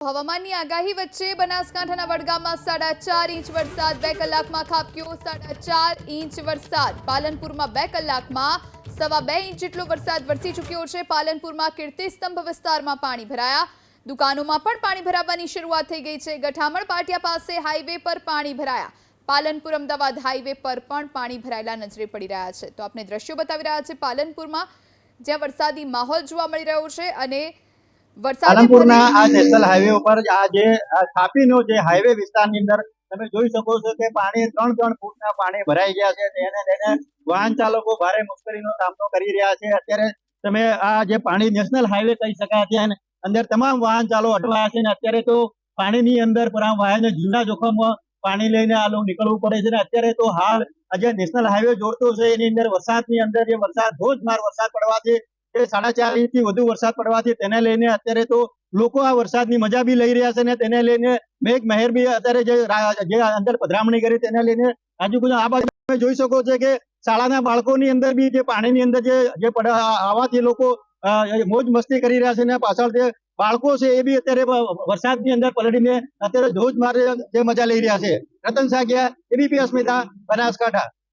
હવામાનની આગાહી વચ્ચે બનાસકાંઠાના વડગામમાં 4.5 ઇંચ વરસાદ 2 કલાકમાં ખાબક્યો 4.5 ઇંચ વરસાદ પાલનપુરમાં 2 કલાકમાં 2.25 ઇંચ જેટલો વરસાદ વરસી ચૂક્યો છે। પાલનપુરમાં કીર્તિસ્તંભ વિસ્તારમાં પાણી ભરાયા, દુકાનોમાં પણ પાણી ભરાવાની શરૂઆત થઈ ગઈ છે। ગઠામણ પાટિયા પાસે હાઈવે પર પાણી ભરાયા, પાલનપુર અમદાવાદ હાઈવે પર પણ પાણી ભરાયેલા નજરે પડી રહ્યા છે। તો આપણે દ્રશ્યો બતાવી રહ્યા છે પાલનપુરમાં, જ્યાં વરસાદી માહોલ જોવા મળી રહ્યો છે અને પાલનપુરના આ નેશનલ હાઈવે ઉપર આ જે તાપીનો જે હાઈવે વિસ્તારની અંદર તમે જોઈ શકો છો કે પાણી 3 ફૂટના પાણી ભરાઈ ગયા છે। તેને લઈને વાહન ચાલકો ભારે મુશ્કેલીનો સામનો કરી રહ્યા છે। અત્યારે તમે આ જે પાણી નેશનલ હાઈવે કહી શકાય છે, અંદર તમામ વાહન ચાલકો અટવાયા છે અને અત્યારે તો પાણીની અંદર વાહનને જીવના જોખમમાં પાણી લઈને આ લોકો નીકળવું પડે છે। અત્યારે તો હાલ આ જે નેશનલ હાઈવે જોડતો છે એની અંદર વરસાદની અંદર જે ધોધમાર વરસાદ પડવાથી 4.5 ઇંચથી વધુ વરસાદ પડવાથી તેને લઈને અત્યારે તો લોકો આ વરસાદની મજા બી લઈ રહ્યા છે અને તેને લઈને મેઘ મહેર બી અત્યારે જે અંદર પધરામણી કરી તેને લઈને આજુબાજુ આ બાજુ તમે જોઈ શકો છો કે શાળાના બાળકોની અંદર બી જે પાણીની અંદર જે આવાથી લોકો મોજ મસ્તી કરી રહ્યા છે અને પાછળ જે બાળકો છે એ બી અત્યારે વરસાદની અંદર પલળીને અત્યારે ધોધમાર જે મજા લઈ રહ્યા છે। રતન સાગિયા, એબીપી અસ્મિતા, બનાસકાંઠા।